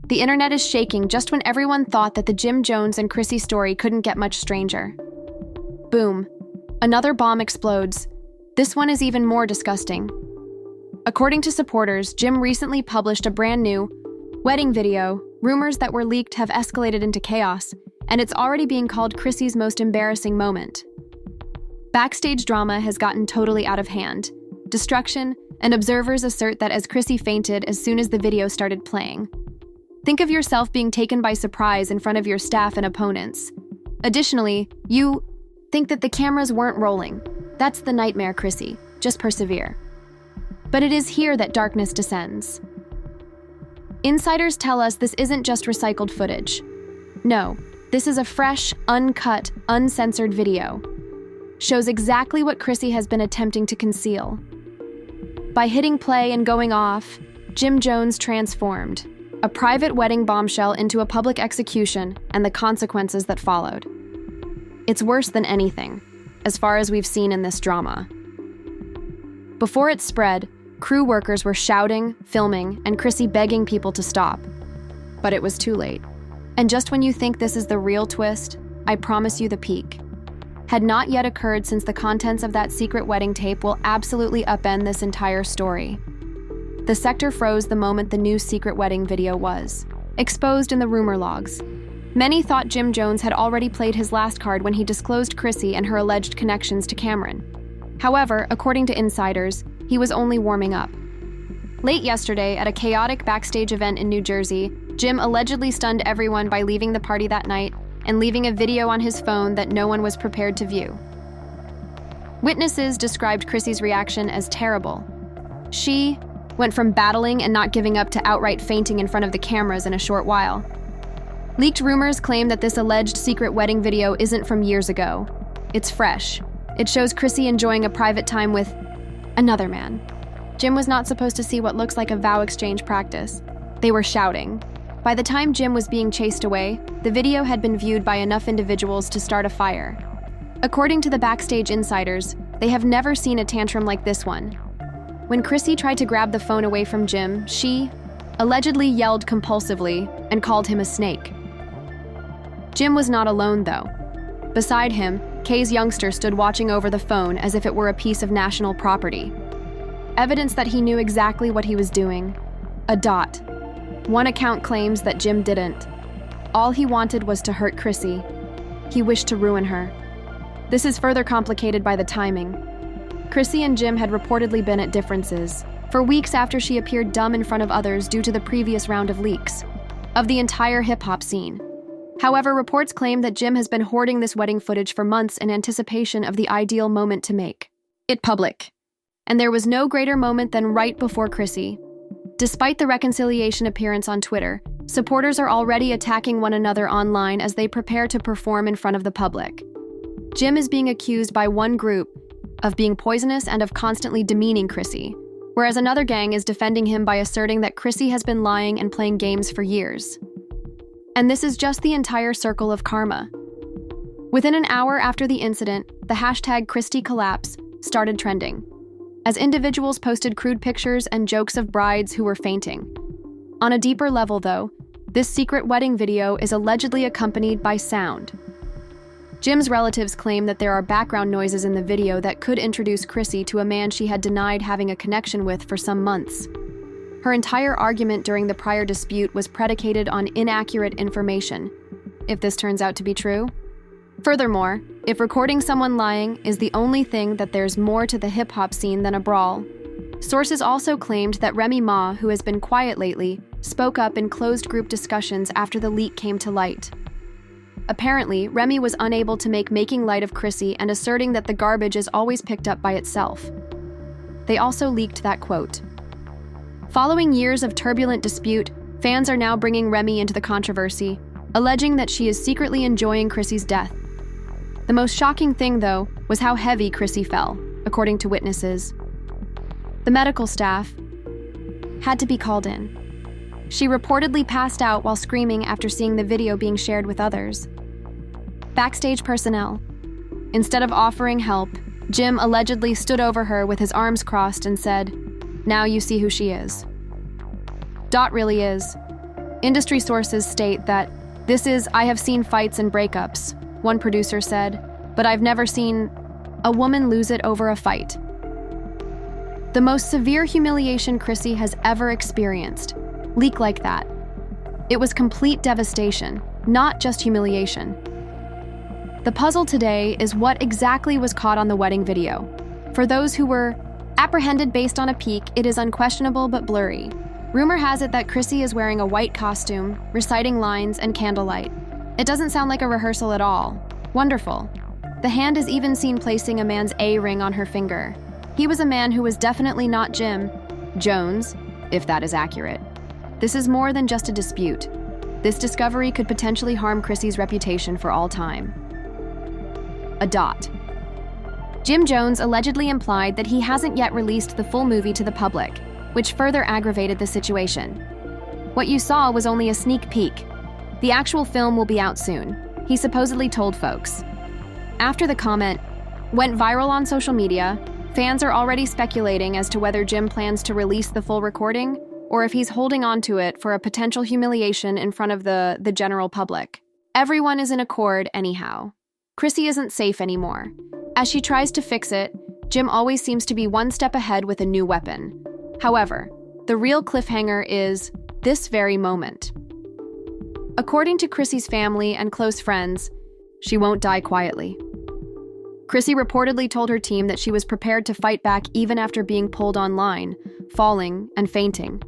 The internet is shaking just when everyone thought that the Jim Jones and Chrissy story couldn't get much stranger. Boom. Another bomb explodes. This one is even more disgusting. According to supporters, Jim recently published a brand new wedding video. Rumors that were leaked have escalated into chaos, and it's already being called Chrissy's most embarrassing moment. Backstage drama has gotten totally out of hand. Destruction, and observers assert that as Chrissy fainted as soon as the video started playing. Think of yourself being taken by surprise in front of your staff and opponents. Additionally, you think that the cameras weren't rolling. That's the nightmare, Chrissy. Just persevere. But it is here that darkness descends. Insiders tell us this isn't just recycled footage. No, this is a fresh, uncut, uncensored video. Shows exactly what Chrissy has been attempting to conceal. By hitting play and going off, Jim Jones transformed a private wedding bombshell into a public execution and the consequences that followed. It's worse than anything, as far as we've seen in this drama. Before it spread, crew workers were shouting, filming, and Chrissy begging people to stop. But it was too late. And just when you think this is the real twist, I promise you the peak had not yet occurred, since the contents of that secret wedding tape will absolutely upend this entire story. The sector froze the moment the new secret wedding video was exposed in the rumor logs. Many thought Jim Jones had already played his last card when he disclosed Chrissy and her alleged connections to Cameron. However, according to insiders, he was only warming up. Late yesterday, at a chaotic backstage event in New Jersey, Jim allegedly stunned everyone by leaving the party that night and leaving a video on his phone that no one was prepared to view. Witnesses described Chrissy's reaction as terrible. She went from battling and not giving up to outright fainting in front of the cameras in a short while. Leaked rumors claim that this alleged secret wedding video isn't from years ago. It's fresh. It shows Chrissy enjoying a private time with another man. Jim was not supposed to see what looks like a vow exchange practice. They were shouting. By the time Jim was being chased away, the video had been viewed by enough individuals to start a fire. According to the backstage insiders, they have never seen a tantrum like this one. When Chrissy tried to grab the phone away from Jim, she allegedly yelled compulsively and called him a snake. Jim was not alone, though. Beside him, Kay's youngster stood watching over the phone as if it were a piece of national property. Evidence that he knew exactly what he was doing. A dot. One account claims that Jim didn't. All he wanted was to hurt Chrissy. He wished to ruin her. This is further complicated by the timing. Chrissy and Jim had reportedly been at differences for weeks after she appeared dumb in front of others due to the previous round of leaks of the entire hip-hop scene. However, reports claim that Jim has been hoarding this wedding footage for months in anticipation of the ideal moment to make it public. And there was no greater moment than right before Chrissy. Despite the reconciliation appearance on Twitter, supporters are already attacking one another online as they prepare to perform in front of the public. Jim is being accused by one group of being poisonous and of constantly demeaning Chrissy, whereas another gang is defending him by asserting that Chrissy has been lying and playing games for years. And this is just the entire circle of karma. Within an hour after the incident, the hashtag #ChristyCollapse started trending, as individuals posted crude pictures and jokes of brides who were fainting. On a deeper level, though, this secret wedding video is allegedly accompanied by sound. Jim's relatives claim that there are background noises in the video that could introduce Chrissy to a man she had denied having a connection with for some months. Her entire argument during the prior dispute was predicated on inaccurate information, if this turns out to be true. Furthermore, if recording someone lying is the only thing, that there's more to the hip-hop scene than a brawl. Sources also claimed that Remy Ma, who has been quiet lately, spoke up in closed group discussions after the leak came to light. Apparently, Remy was unable to make making light of Chrissy and asserting that the garbage is always picked up by itself. They also leaked that quote. Following years of turbulent dispute, fans are now bringing Remy into the controversy, alleging that she is secretly enjoying Chrissy's death. The most shocking thing, though, was how heavy Chrissy fell, according to witnesses. The medical staff had to be called in. She reportedly passed out while screaming after seeing the video being shared with others. Backstage personnel. Instead of offering help, Jim allegedly stood over her with his arms crossed and said, "Now you see who she is." Dot really is Industry sources state that I have seen fights and breakups, one producer said, but I've never seen a woman lose it over a fight. The most severe humiliation Chrissy has ever experienced. Leak like that. It was complete devastation, not just humiliation. The puzzle today is what exactly was caught on the wedding video. For those who were apprehended based on a peek, it is unquestionable but blurry. Rumor has it that Chrissy is wearing a white costume, reciting lines and candlelight. It doesn't sound like a rehearsal at all. Wonderful. The hand is even seen placing a man's A ring on her finger. He was a man who was definitely not Jim Jones, if that is accurate. This is more than just a dispute. This discovery could potentially harm Chrissy's reputation for all time. A dot. Jim Jones allegedly implied that he hasn't yet released the full movie to the public, which further aggravated the situation. What you saw was only a sneak peek. The actual film will be out soon, he supposedly told folks. After the comment went viral on social media, fans are already speculating as to whether Jim plans to release the full recording or if he's holding on to it for a potential humiliation in front of the general public. Everyone is in accord anyhow. Chrissy isn't safe anymore. As she tries to fix it, Jim always seems to be one step ahead with a new weapon. However, the real cliffhanger is this very moment. According to Chrissy's family and close friends, she won't die quietly. Chrissy reportedly told her team that she was prepared to fight back even after being pulled online, falling, and fainting.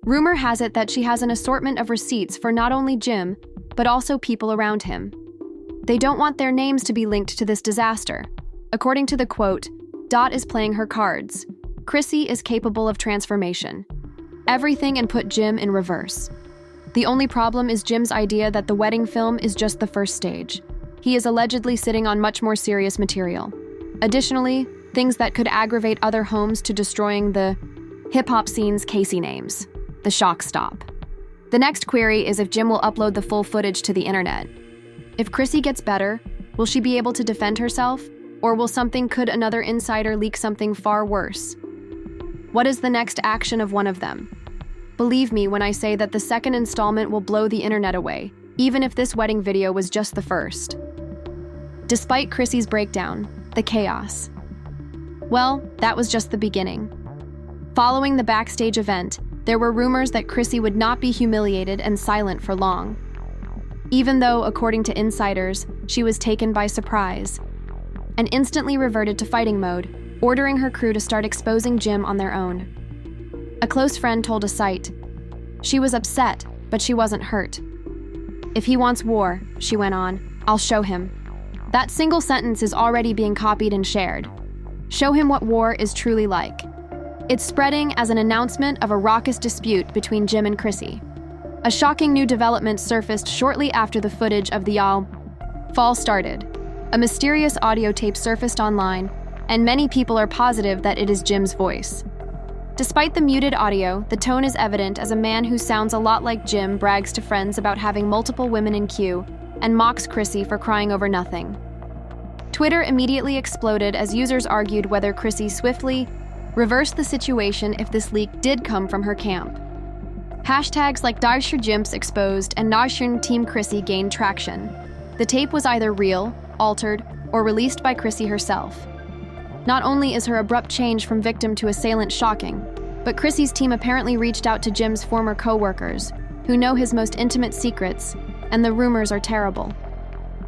Rumor has it that she has an assortment of receipts for not only Jim, but also people around him. They don't want their names to be linked to this disaster. According to the quote, Dot is playing her cards. Chrissy is capable of transformation. Everything and put Jim in reverse. The only problem is Jim's idea that the wedding film is just the first stage. He is allegedly sitting on much more serious material. Additionally, things that could aggravate other homes to destroying the hip-hop scene's Casey names. The shock stop. The next query is if Jim will upload the full footage to the internet. If Chrissy gets better, will she be able to defend herself? Or could another insider leak something far worse? What is the next action of one of them? Believe me when I say that the second installment will blow the internet away, even if this wedding video was just the first. Despite Chrissy's breakdown, the chaos. Well, that was just the beginning. Following the backstage event, there were rumors that Chrissy would not be humiliated and silent for long. Even though, according to insiders, she was taken by surprise and instantly reverted to fighting mode, ordering her crew to start exposing Jim on their own. A close friend told a site, "She was upset, but she wasn't hurt. If he wants war," she went on, "I'll show him." That single sentence is already being copied and shared. Show him what war is truly like. It's spreading as an announcement of a raucous dispute between Jim and Chrissy. A shocking new development surfaced shortly after the footage of the fall started. A mysterious audio tape surfaced online, and many people are positive that it is Jim's voice. Despite the muted audio, the tone is evident as a man who sounds a lot like Jim brags to friends about having multiple women in queue and mocks Chrissy for crying over nothing. Twitter immediately exploded as users argued whether Chrissy swiftly reversed the situation if this leak did come from her camp. Hashtags like Darsher Jimps exposed and Nashun Team Chrissy gained traction. The tape was either real, altered, or released by Chrissy herself. Not only is her abrupt change from victim to assailant shocking, but Chrissy's team apparently reached out to Jim's former co-workers, who know his most intimate secrets, and the rumors are terrible.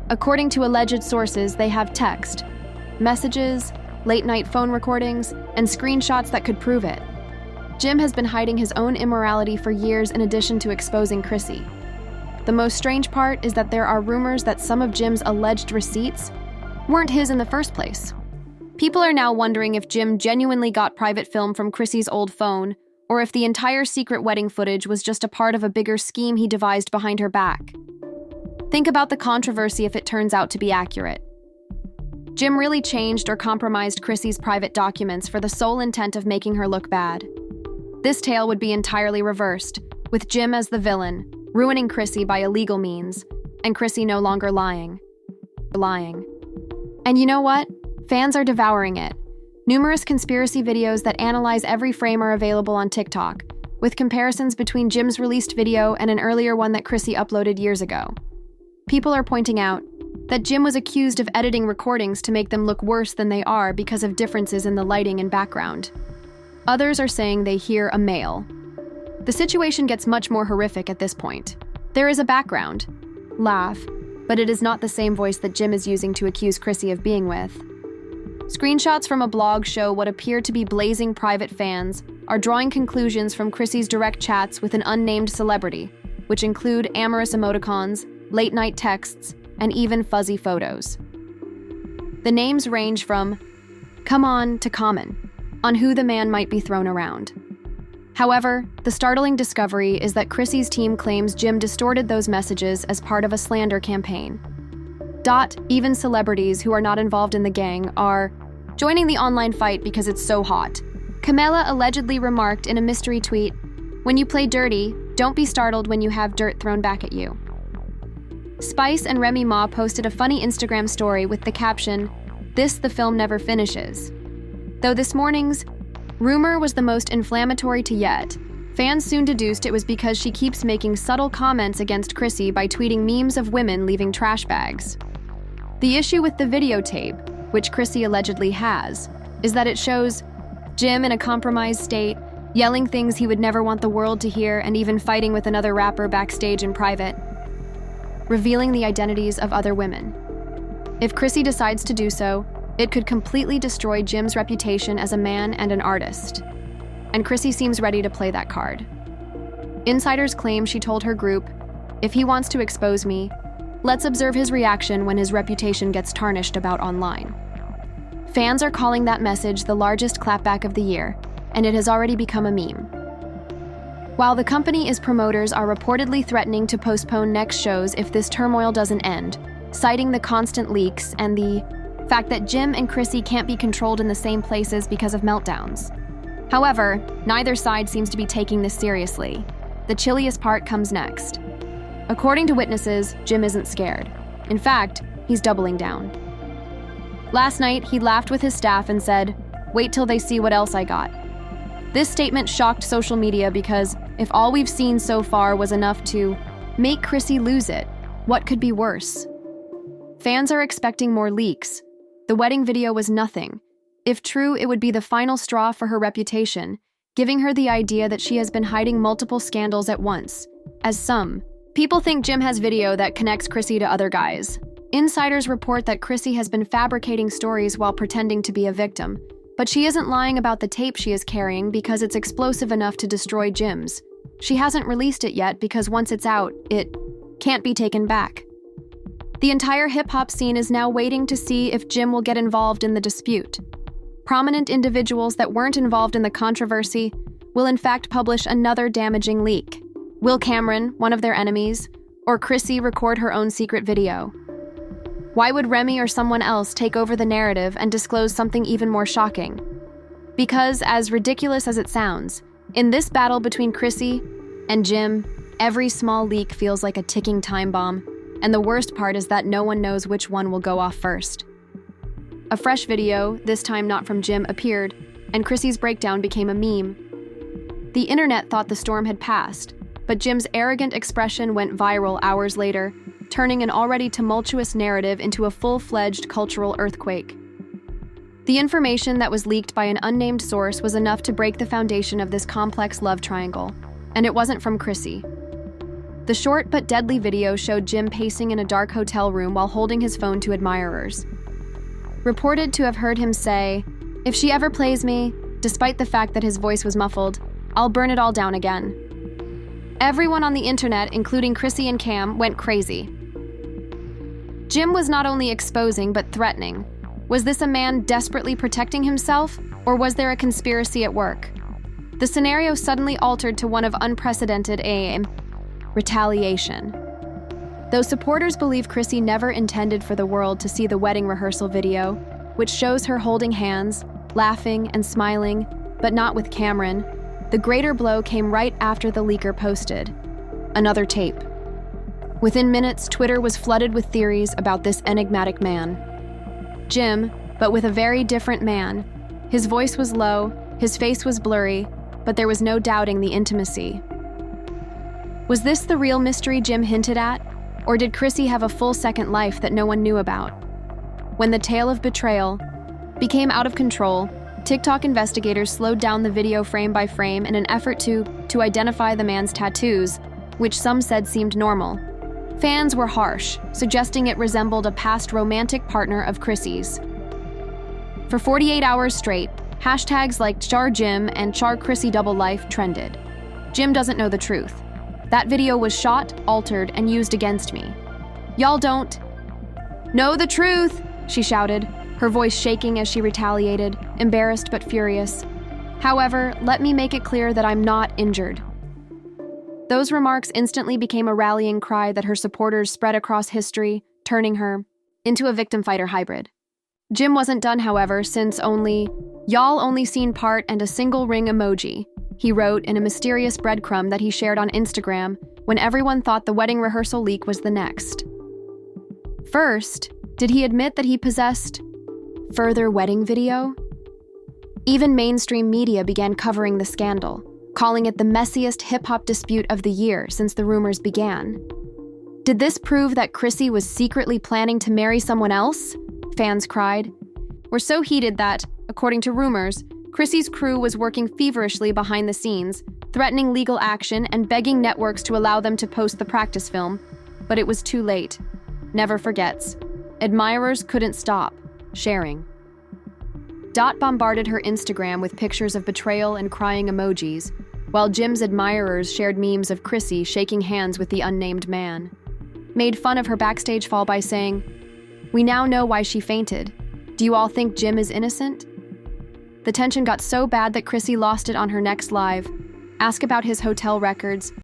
According to alleged sources, they have text, messages, late-night phone recordings, and screenshots that could prove it. Jim has been hiding his own immorality for years in addition to exposing Chrissy. The most strange part is that there are rumors that some of Jim's alleged receipts weren't his in the first place. People are now wondering if Jim genuinely got private film from Chrissy's old phone, or if the entire secret wedding footage was just a part of a bigger scheme he devised behind her back. Think about the controversy if it turns out to be accurate. Jim really changed or compromised Chrissy's private documents for the sole intent of making her look bad. This tale would be entirely reversed, with Jim as the villain, ruining Chrissy by illegal means, and Chrissy no longer lying. And you know what? Fans are devouring it. Numerous conspiracy videos that analyze every frame are available on TikTok, with comparisons between Jim's released video and an earlier one that Chrissy uploaded years ago. People are pointing out that Jim was accused of editing recordings to make them look worse than they are because of differences in the lighting and background. Others are saying they hear a male. The situation gets much more horrific at this point. There is a background, laugh, but it is not the same voice that Jim is using to accuse Chrissy of being with. Screenshots from a blog show what appear to be blazing private fans are drawing conclusions from Chrissy's direct chats with an unnamed celebrity, which include amorous emoticons, late-night texts, and even fuzzy photos. The names range from "come on" to "common" on who the man might be thrown around. However, the startling discovery is that Chrissy's team claims Jim distorted those messages as part of a slander campaign. Even celebrities who are not involved in the gang are joining the online fight because it's so hot. Camela allegedly remarked in a mystery tweet, "When you play dirty, don't be startled when you have dirt thrown back at you." Spice and Remy Ma posted a funny Instagram story with the caption, "This the film never finishes." Though this morning's rumor was the most inflammatory to yet, fans soon deduced it was because she keeps making subtle comments against Chrissy by tweeting memes of women leaving trash bags. The issue with the videotape, which Chrissy allegedly has, is that it shows Jim in a compromised state, yelling things he would never want the world to hear and even fighting with another rapper backstage in private, revealing the identities of other women. If Chrissy decides to do so, it could completely destroy Jim's reputation as a man and an artist. And Chrissy seems ready to play that card. Insiders claim she told her group, "If he wants to expose me, let's observe his reaction when his reputation gets tarnished about online." Fans are calling that message the largest clapback of the year, and it has already become a meme. While the company's promoters are reportedly threatening to postpone next shows if this turmoil doesn't end, citing the constant leaks and the fact that Jim and Chrissy can't be controlled in the same places because of meltdowns. However, neither side seems to be taking this seriously. The chilliest part comes next. According to witnesses, Jim isn't scared. In fact, he's doubling down. Last night, he laughed with his staff and said, "Wait till they see what else I got." This statement shocked social media because if all we've seen so far was enough to make Chrissy lose it, what could be worse? Fans are expecting more leaks. The wedding video was nothing. If true, it would be the final straw for her reputation, giving her the idea that she has been hiding multiple scandals at once. As some people think Jim has video that connects Chrissy to other guys. Insiders report that Chrissy has been fabricating stories while pretending to be a victim, but she isn't lying about the tape she is carrying because it's explosive enough to destroy Jim's. She hasn't released it yet because once it's out, it can't be taken back. The entire hip-hop scene is now waiting to see if Jim will get involved in the dispute. Prominent individuals that weren't involved in the controversy will in fact publish another damaging leak. Will Cameron, one of their enemies, or Chrissy record her own secret video? Why would Remy or someone else take over the narrative and disclose something even more shocking? Because, as ridiculous as it sounds, in this battle between Chrissy and Jim, every small leak feels like a ticking time bomb, and the worst part is that no one knows which one will go off first. A fresh video, this time not from Jim, appeared, and Chrissy's breakdown became a meme. The internet thought the storm had passed, but Jim's arrogant expression went viral hours later, turning an already tumultuous narrative into a full-fledged cultural earthquake. The information that was leaked by an unnamed source was enough to break the foundation of this complex love triangle, and it wasn't from Chrissy. The short but deadly video showed Jim pacing in a dark hotel room while holding his phone to admirers. Reported to have heard him say, "If she ever plays me, despite the fact that his voice was muffled, I'll burn it all down again." Everyone on the internet, including Chrissy and Cam, went crazy. Jim was not only exposing but threatening. Was this a man desperately protecting himself, or was there a conspiracy at work? The scenario suddenly altered to one of unprecedented aim: retaliation. Though supporters believe Chrissy never intended for the world to see the wedding rehearsal video, which shows her holding hands, laughing and smiling, but not with Cameron, the greater blow came right after the leaker posted another tape. Within minutes, Twitter was flooded with theories about this enigmatic man. Jim, but with a very different man. His voice was low, his face was blurry, but there was no doubting the intimacy. Was this the real mystery Jim hinted at, or did Chrissy have a full second life that no one knew about? When the tale of betrayal became out of control, TikTok investigators slowed down the video frame by frame in an effort to identify the man's tattoos, which some said seemed normal. Fans were harsh, suggesting it resembled a past romantic partner of Chrissy's. For 48 hours straight, hashtags like #CharJim and #CharChrissyDoubleLife trended. Jim doesn't know the truth. That video was shot, altered, and used against me. Y'all don't know the truth, she shouted, her voice shaking as she retaliated, embarrassed but furious. However, let me make it clear that I'm not injured. Those remarks instantly became a rallying cry that her supporters spread across history, turning her into a victim fighter hybrid. Jim wasn't done, however, since y'all only seen part and a single ring emoji, he wrote in a mysterious breadcrumb that he shared on Instagram when everyone thought the wedding rehearsal leak was the next. First, did he admit that he possessed further wedding video? Even mainstream media began covering the scandal, calling it the messiest hip-hop dispute of the year since the rumors began. Did this prove that Chrissy was secretly planning to marry someone else? Fans cried. Were so heated that, according to rumors, Chrissy's crew was working feverishly behind the scenes, threatening legal action and begging networks to allow them to post the practice film. But it was too late. Never forgets. Admirers couldn't stop sharing. Dot bombarded her Instagram with pictures of betrayal and crying emojis, while Jim's admirers shared memes of Chrissy shaking hands with the unnamed man. Made fun of her backstage fall by saying, "We now know why she fainted. Do you all think Jim is innocent?" The tension got so bad that Chrissy lost it on her next live. Ask about his hotel records,